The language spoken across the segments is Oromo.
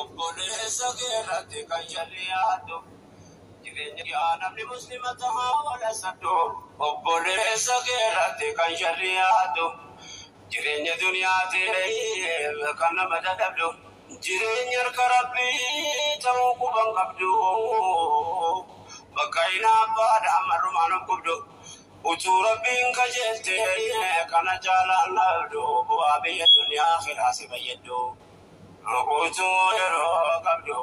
obboleessa keerratti kan shaliyaatu jireenya namni musliima tahaa wala saddu obboleessa keerratti kan shaliyaatu jireenya duniyaa kan nama dadhabdu jireenya harka rabbii ta'uu quban qabdu bakka inaabbaadha ammarrumaan qubdu utuu rabbiin kajeelte kana jaalaan labdu bu'aa biyya duniyaa akhiraa si fayyaddu utuu yeroo qabdu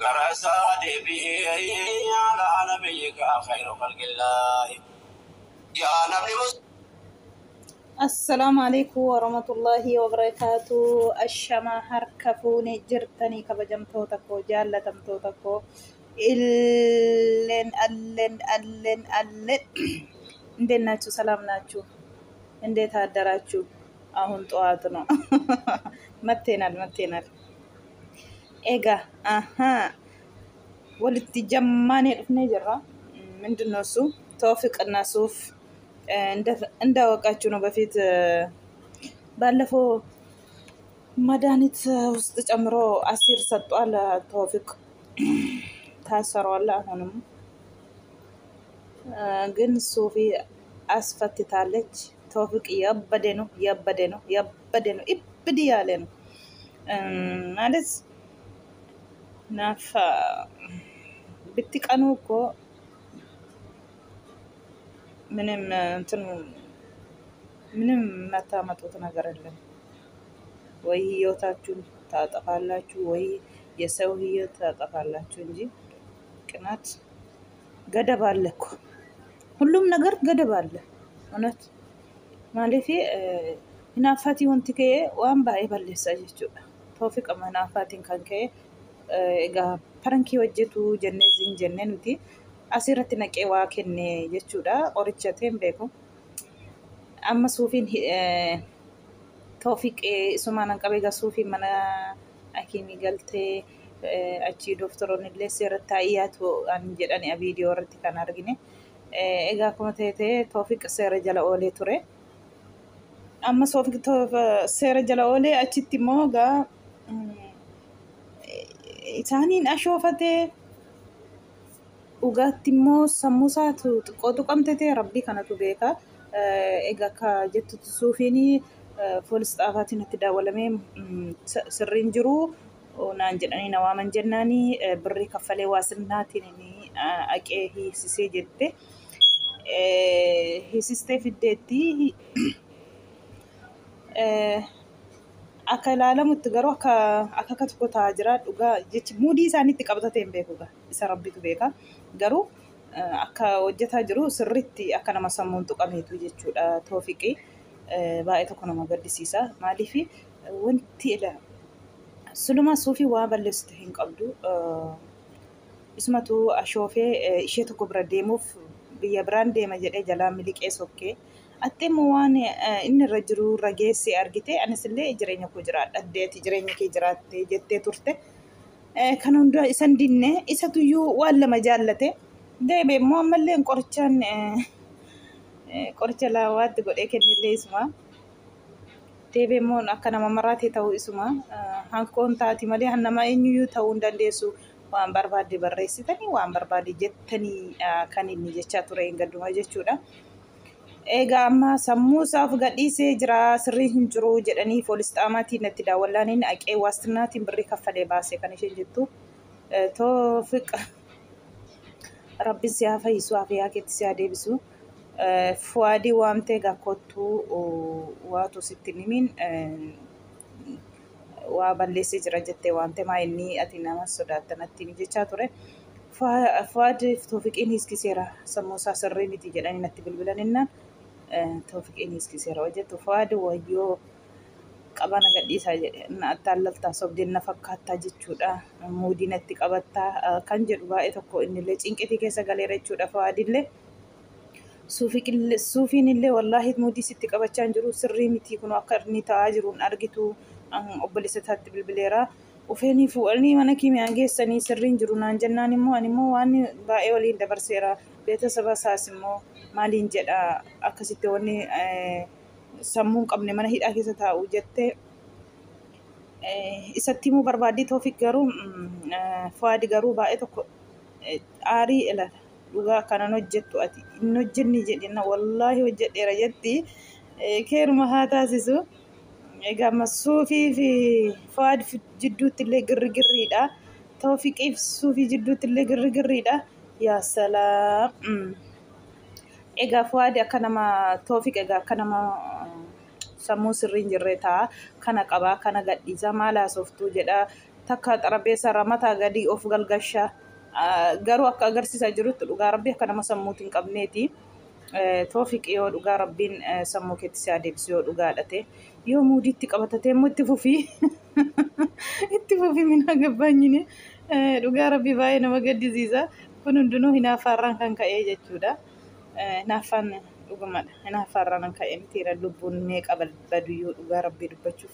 gara isaa deebi'ee ala nabiyyika khayru khalqillaahi yaa namni السلام عليكم ورحمة الله وبركاته. الشما هركفوني جرتني كبجمتوتكو جالتمتوتكو ألن እንዴት ናችሁ? ሰላም ናችሁ? እንዴት አደራችሁ? አሁን ጠዋት ነው። መተናል ኤጋ ወልት ጀማኔ ድፍኔ ጀራ ምንድነው እሱ ተውፊቅና ሱፍ እንዳወቃችሁ ነው። በፊት ባለፈው መድኃኒት ውስጥ ጨምሮ አሲር ሰጧል። ተውፊቅ ታሰሯል። አሁንም ግን ሱፊ አስፈትታለች። ተውፊቅ ያበደ ነው ኢብዲ ያለ ነው ማለት ናፋ ብትቀኑ እኮ ምንም መታመጡት ነገር የለም። ወይ ህይወታችሁን ታጠፋላችሁ ወይ የሰው ህይወት ታጠፋላችሁ እንጂ ቅናት ገደብ አለ እኮ። ሁሉም ነገር ገደብ አለ። እውነት ማለፊ ናፋቲ ወንቲከ ዋን ባይ ባለሳ ጀቹ ተውፊቅ መናፋቲን ከንከ ኤጋ ፐረንኪ ወጀቱ ጀነዚን ጀነኑቲ asirratti naqee waa kenne jechuudha. Qorichateen beeku. Amma suufiin Tawfiq isumaan qabee suufiin mana akimii galtee achi doktoroonni illee seerratti taa'iyyaatu an jedhani viidiyoo irratti kan argine. Egaa akkuma ta'e Tawfiq seera jala oolee ture. Amma Tawfiq seera jala oolee achitti immoo gaa isaaniin ashoofatee ugaatti immoo sammuu isaatu xiqqoo tuqamtee rabbii kanatu beeka. Egaa akka jettutti suufiin poolis xaafaatiin itti daawwalamee sirriin jiru naan jedhanii na waaman jennaanii birrii kaffalee waasinnaatiin aqee hiisisee jette hiisistee fiddeetti akka ilaalamutti garuu akka tokko ta'aa jira. Dhugaa jechi muudii isaaniitti qabatatee hin beeku isa rabbitu beeka. Garuu akka hojjetaa jiru sirriitti akka nama sammuun tuqameetu jechuudha. Tawfiqii baay'ee tokko nama gaddisiisa. Maaliif wanti suluma suufii waa balleessitu hin qabdu. Isumatu ashoofee ishee tokko bira deemuuf biyya biraan deema jedhee jalaa miliqee sokkee. Atteemmoo waan inni irra jiru rageessee argite anis illee jireenya koo jiraadha addeeti jireenya kee jiraatte jettee turte. Kan hundaa isan dinne isatuyyuu waan lama jaallate deebee immoo ammallee qoricha laawaatti godhee kennillee isuma deebee immoo akka nama maraatee ta'uu isuma hankoon taati malee nama eenyuyyuu ta'uu hin dandeessu. Waan barbaadde barreessitanii waan barbaadde jettanii kan inni jechaa ture hin gadduma jechuudha. Egaa amma sammuu isaaf gadhiisee jira sirrii hin jiru jedhanii poolis xaafaatiin itti daawwallaaniin aqee waastinaatiin birrii kaffalee baasee kan isheen jettu. Tawfiq rabbiin si haa fayyisu afyaa keetti si haa deebisu. Fuwaadii waamtee gakkottuu waatu sitti nimiin waa balleessee jira jettee waamtee maa inni ati nama sodaattanatti jechaa ture. Fuwaad Tawfiqiin hiiskiseera sammuu isaa sirrii miti jedhanii natti bilbilaninnaan Tawfiqiin hiiskiseera hojjettu. Fuwaad wayyoo qabana gadhiisaa jedhe na attaallaltaa sobdeen na fakkaattaa jechuudha. Muudii natti qabattaa kan jedhu baay'ee tokko innillee cinqitii keessa galeera jechuudha. Fuwaadillee suufiin illee wallaahi muudii sitti qabachaa hin jiru sirrii miti kun akka inni ta'aa jiruun argitu obboleessa isaatti bilbileera. Ufeenii fuudhanii mana kiimiyaan geessanii sirriin jiru naan jennaan immoo ani immoo waan baay'ee waliin dabarseera. Beetasaba isaas immoo maaliin jedha akkasitti wanni sammuun qabne mana hidhaa keessa taa'u jettee isatti immoo barbaaddi Toofiq garuu Fuwaadi garuu baay'ee tokko aarii ilala dhugaa kanan hojjettu ati hin hojjenni jedhina wallaahi hojjedheera jetti keeruma haa taasisu. Egaa Suufii fi Fuwaad jidduutti illee girrigirriidha. Toofiqiif Suufii jidduutti illee girrigirriidha. Yaa salaam. Egaa Fuwaad akka nama Toofiq egaa akka nama sammuu sirrii hin jirre ta'a. Kana qabaa kana gadhiisa maal haasoftuu jedha. Takka xarabeessarra mataa gadi of galgashaa. Garuu akka agarsiisaa jirutti dhugaa rabbii akka nama sammuutti hin qabneeti. Toofiq yoo dhugaa rabbiin sammuu keetti si adeemsi yoo dhugaa dhate yoo muudiitti qabatatee immoo itti fufii itti fufii mina gabbaanyine dhugaa rabbii baay'ee nama gaddisiisa. Kun hundinuu hinaaffaarraan kan ka'ee jechuudha. Hinaaffaan dhugumadha. Hinaaffaarraan ka'ee mitiira lubbuun meeqa baduyyuu dhugaa rabbii dubbachuuf.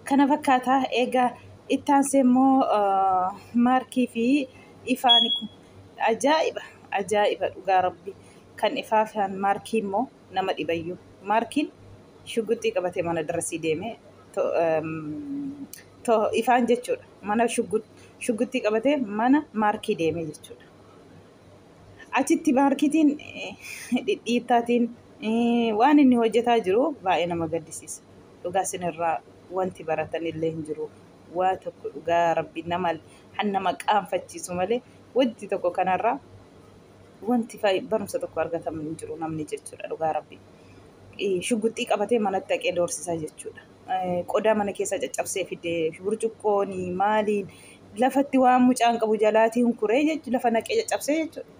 Kana fakkaataa egaa itti aansee immoo Maarkii fi Ifaani kun ajaa'iba dhugaa rabbii. Kan Ifaa fi Maarkii immoo nama dhibayyuu. Maarkiin shugguxii qabatee mana darasii deemee Ifaan jechuudha. Mana shugguxii qabatee mana Maarkii deemee jechuudha. Achitti Maarkiitiin dhidhiittaatiin waan inni hojjetaa jiru baay'ee nama gaddisiisa. Dhugaa isinirraa wanti baratan illee hin jiru. Waa tokko dhugaa rabbi nama qaanfachiisu malee wanti tokko kanarraa wanti barumsa tokko argatamu hin jiru namni jechuudha dhugaa rabbi. Shugguxii qabatee manatti dhaqee doorsisaa jechuudha. Qodaa mana keessa caccabsee fidee burcuqqoonii maaliin lafatti waan mucaan qabu jalaatiin kuree jechuudha lafa naqee caccabsee jechuudha.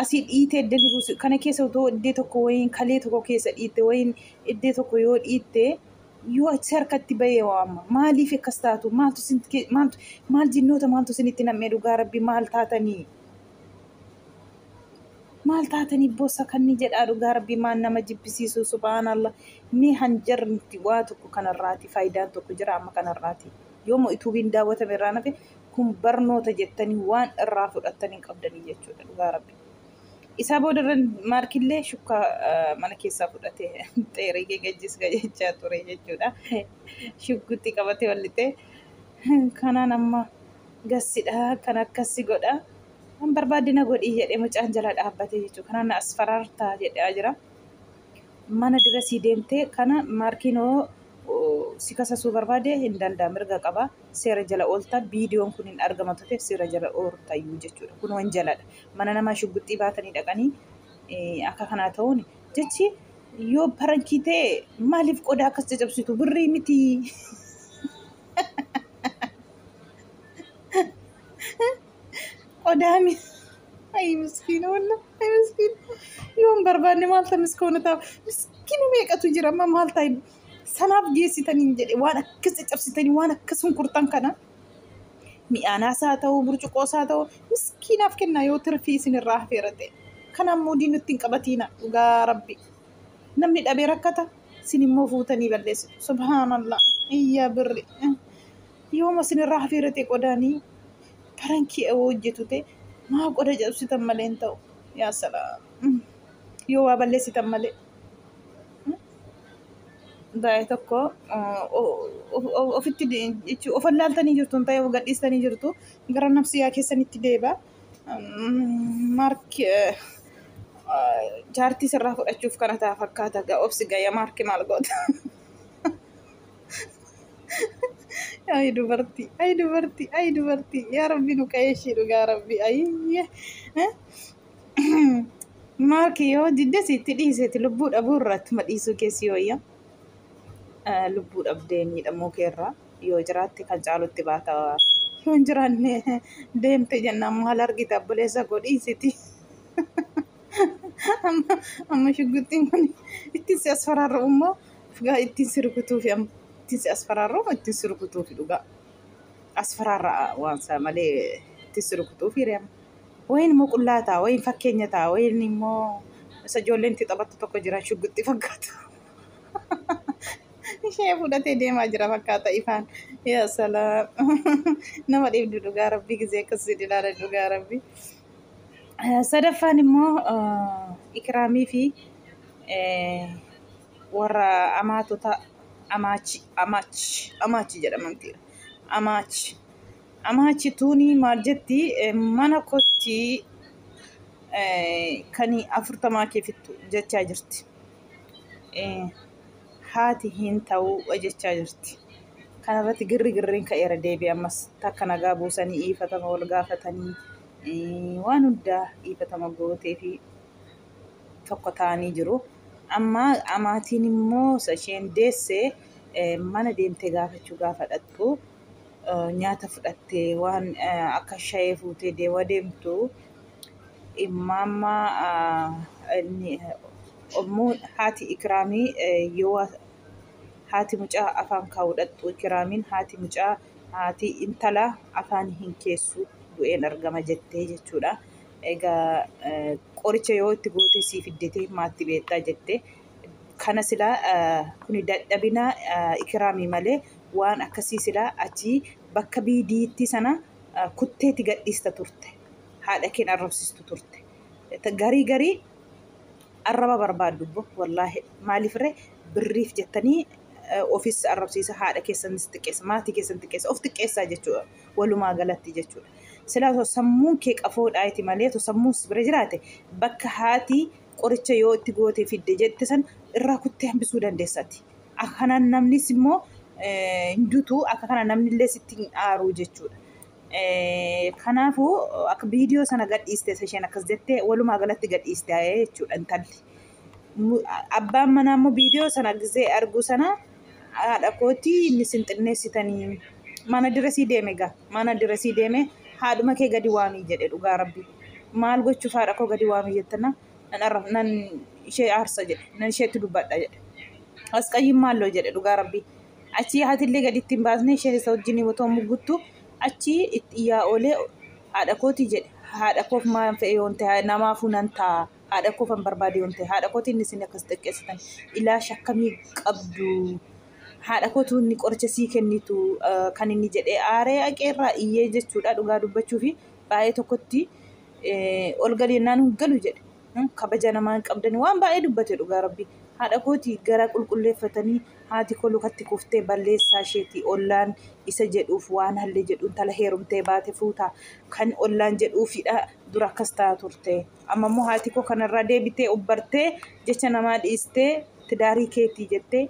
Asii dhiitee iddoo buusu kana keessa otoo iddoo tokko wayiin kalee tokko keessa dhiitte wayiin iddoo tokko yoo dhiitte yoo achi harkatti bahee waama maaliif akkas taatu maal jinnoota maaltu isinitti nam'ee dhugaa rabbi maal taatanii boossa kanni jedhaa dhugaa rabbi maal nama jibbisiisu subhaanallah mee hanjarti waa tokko kanarraati faayidaan tokko jira amma kanarraati yooma ituubiin daawwatame irraa nafe kun barnoota jettanii waan irraa fudhattanii qabdanii jechuudha dhugaa rabbi. Isaa boodarran Maarkillee shukkaa mana keessaa fudhatee xeerii geggeessis gajechaa ture jechuudha. Shugguxii qabatee wallitee kanaan amma gassidha kan akkasii godha. An barbaadina godhii jedhee mucaan jala dhaabbatee jechuudha. Kanaan as faraartaa jedhaa jira. Mana dirasii deemtee kana Maarkiinoo si kasasuu barbaade hin danda'a mirga qaba. Seera jala oolta viidiyoon kun hin argama ta'eef seera jala ooltayyuu jechuudha. Kun waan jaladha. Mana namaa shugguxii baatanii dhaqanii akka kanaa ta'uun jechi yoo parankii ta'e maaliif qodaa akkas caccabsitu birrii miti. Qodaa miti. Ay miskiina wallah. Ay miskiina. Yoon barbaanne maal ta'a miskoona ta'a. Miskiina meeqatu jira amma maal ta'a. Sanaaf geessitanii jedhe waan akkas caccabsitanii waan akkas hunkurtan kana mi'aanaas haa ta'u burcuqqoos haa ta'u miskiinaaf kennaa yoo tirfii isinirraa hafeera ta'e. Kanaan moodii nutti hin qabatiina dhugaa rabbi. Namni dhabee rakkata isin immoo fuutanii balleessitu. Subhaanallah. Iyyaa birri. Yooma isinirraa hafeera ta'e qodaanii parankii hojjetu ta'e maa qoda cabsitan malee hin ta'u. Yaa salaam. Yoo waa balleessitan malee. Daa'ee tokko ofitti jechuun of allaaltanii jirtu ta'ee of gadhiistanii jirtu gara nafsiyaa keessanitti deebi'a. Maarkii jaartii sirraa fudhachuuf kana ta'a fakkaata obsi gaya Maarkii maal goota. Ay dubartii yaa rabbi nu qayeeshii dhugaa rabbi ayye. Maarkii yoo diddesiitti dhiiseeti lubbuu dhabuu irratti madhiisuu keessi hooyya. Lubbuu dhabdee miidhamuu keerraa yoo jiraatte kan caalutti baata yoo hin jiraanne deemte jennaan maal argita obboleessa godhiisiti. Amma shugguxxiin kun ittiin si as faraarra immoo dhugaa ittiin si rukutuufi ittiin si as faraarra ittiin si rukutuufi dhugaa as faraarra waan isaa malee ittiin si rukutuufi reema. Wayin immoo qullaa ta'a wayin fakkeenya ta'a wayin immoo isa ijoolleen itti taphattu tokko jiran shugguxxii fakkaata. Ishee fudhatee deemaa jira fakkaata Ifaan. Yaa salaam. Nama dhiibdu dhugaa rabbii gisee akkasii ilaala dhugaa rabbii. Sadaffaan immoo Ikiraamii fi warra amaatota amaachi jedhamti. Amaachi tuuni maal jetti mana kotti kan 40 keefittu jechaa jirti. Haati hin ta'u jechaa jirti. Kanarratti girriin ka'eera deebi'ee ammas takka nagaa buusanii dhiifatama wal gaafatanii waan hundaa dhiifatama gootee fi tokko ta'anii jiru. Amma amaatiin immoo isheen deessee mana deemtee gaafachuu gaafa dhaqxu nyaata fudhattee waan akka shayee fuutee deemtu immaamma haati Ikraamii yoo haati mucaa afaan kaawwadhattu Ikraamiin haati intala afaan hin keessu du'een argama jettee jechuudha. Egaa qoricha yoo itti gootee sii fiddetee maatti beektaa jettee kana silaa kuni dadhabina Ikraamii malee waan akkasii silaa achi bakka biidiitti sana kutteeti gadhiista turte. Haadha keen arrabsiistu turte. Garii arraba barbaaddu wallaahi maaliifree birriif jettanii ofiis arrabsiisa haadha keessanis xiqqeessa maatii keessan xiqqeessa of xiqqeessaa jechuudha walumaa galatti jechuudha. Silaa sammuun kee qafoodhaati malee sammuun bira jiraate bakka haati qoricha yoo itti gootee fidde jette san irraa kuttee hambisuu dandeessati. Akka kanaan namnis immoo hinduutu akka kana namnillee sitti hin aaru jechuudha. Kanaafuu akka viidiyoo sana gadhiiste isheen akkas jettee walumaa galatti gadhiiste jechuudha intalli. Abbaan manaa immoo viidiyoo sana gisee argu sana haadha kootii inni sinxinneessitanii mana dirasii deeme mana dirasii deeme haadhuma kee gadi waamii jedhe dhugaa rabbi. Maal gochuuf haadha koo gadi waamii jettana nan ishee aarsa jedhe nan isheetti dubbadha jedhe. As qayyin maalloo jedhe dhugaa rabbi. Achi haatillee gadi ittiin baasnee isheen isa wajjin otoo mugguttu achi itti yaa oolee haadha kootii jedhe. Haadha koof maal fe'e yoon ta'e namaafuu nan ta'a. Haadha koofan barbaade yoon ta'e haadha kootiin isin akkas xiqqeessitan ilaash akkamii qabdu. Haadha kootu inni qoricha sii kennitu kan inni jedhee aaree aqeerraa iyyee jechuudha dhugaa dubbachuu fi baay'ee tokkotti ol galeennaan hin galu jedhe. Kabaja namaan qabdanii waan baay'ee dubbate dhugaa rabbi. Haadha kootii gara qulqulleeffatanii haati koo lukatti kuftee balleessaa isheetii ollaan isa jedhuuf waan hallee jedhuun tala heerumtee baate fuutaa kan ollaan jedhuufidha dura akkas ta'a turte. Amma immoo haati koo kanarraa deebitee ubbartee jecha namaa dhiistee tidaarii keetii jettee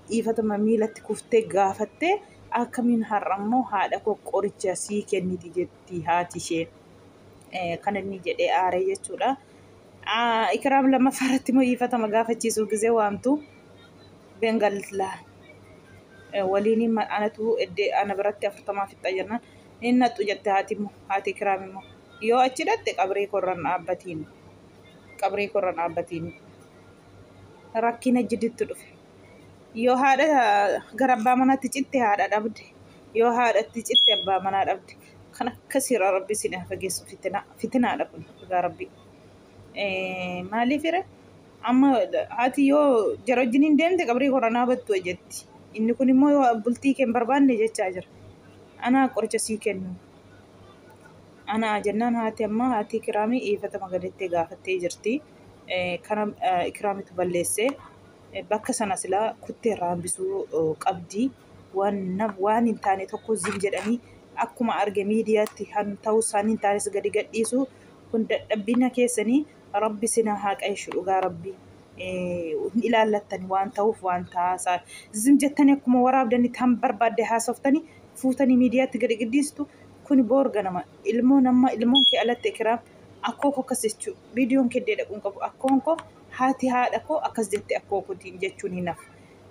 dhiifatama miilatti kuftee gaafattee akkamiin har'a immoo haadha koo qoricha sii kenniti jetti haati ishee kan inni jedhee aaree jechuudha. Ikraam lammaffaarratti immoo dhiifatama gaafachiisuu gisee waamtu Bengallaa waliin anatu ana biratti 40 fixxa jennaan inni nattu jette haati Ikraam immoo yoo achi dhatte qabrii korran dhaabbatiin rakkina jidditti dhufe. Yoo haadha gara abbaa manaatti citte haadha dhabde yoo haadhatti citte abbaa manaa dhabde kan akkasiirra rabbi sin fageessu fitinaadha kun dhugaa rabbi. Maaliifire amma haati yoo jara wajjin deemte qabrii korran dhaabbattu jetti. Inni kun immoo yoo bultii kee hin barbaanne jechaa jira. Anaa qoricha sii kennu. Anaa jennaan haati Ikraamii dhiifatama gadattee gaafattee jirti. Kana Ikraamitu balleessee bakka sana silaa kuttee irraa hambisuu qabdi. Waan hin taane tokko zim jedhanii akkuma arge miidiyaatti ta'uu isaanii hin taanes gadi gadhiisu kun dadhabbina keessanii rabbi sinaa haa qayeeshu dhugaa rabbi. Ilaallattani waan ta'uuf waan taasaa zim jettanii akkuma waraabdanii tan barbaadde haasoftanii fuutanii miidiyaatti gadi gadhiistu kun boorga nama ilmoon kee alatti Ikraam akkoo akkas jechuudha. Viidiyoon kee dhaquun qabu akkoon koo haati haadha koo akkas jette akkoo kootiin jechuun hin hafu.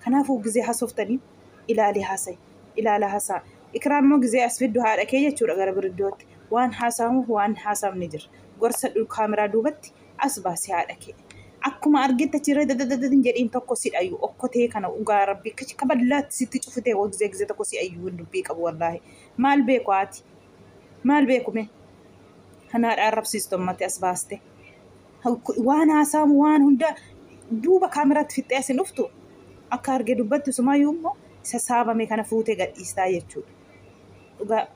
Kanaafuu gizee haasoftanii ilaala haasaa. Ikraam immoo gizee as fiddu haadha kee jechuudha gara biriddootti waan haasamuuf waan haasamni jira. Gorsa kaameraa duubatti as baasee haadha kee. Akkuma argite achirra dadadadadin jedhiin tokko si dhayu okkotee kana dhugaa rabbi kaballaatti sitti cufutee gizee tokko si ayyuu dubbii qabu wallaahi. Maal beeku haati? Maal beekume? Kanaadha arrabsiistu ammatti as baaste. Waan haasamu waan hunda duuba kaameraatti fixxee asin dhuftu akka arge dubbattu sumayyuu immoo isa saabame kana fuutee gadhiistaa jechuudha. Dhugaa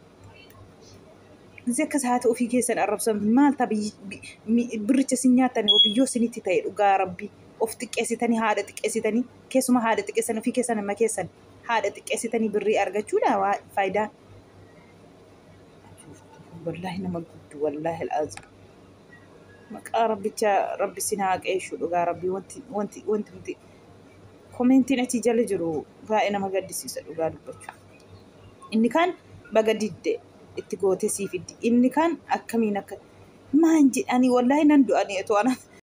gizee akkas haati ofii keessan arrabsan maal ta'a biricha sin nyaatan biyyoo sinitti ta'e dhugaa rabbi of xiqqeessitanii haadha xiqqeessitanii keessuma haadha xiqqeessan ofii keessan amma keessan haadha xiqqeessitanii birrii argachuudha waa faayidaa. Wallaahi nama guddu wallaahi al'aazim. Maqaa rabbicha rabbi sinaa qeeshu dhugaa rabbii wanti nuti komentiin achi jala jiru baay'ee nama gaddisiisa dhugaa dubbachuu. Inni kaan baga didde itti gootee siifiddi. Inni kaan akkamiin akka maan jedhanii wallaahi nan du'anii otoo ana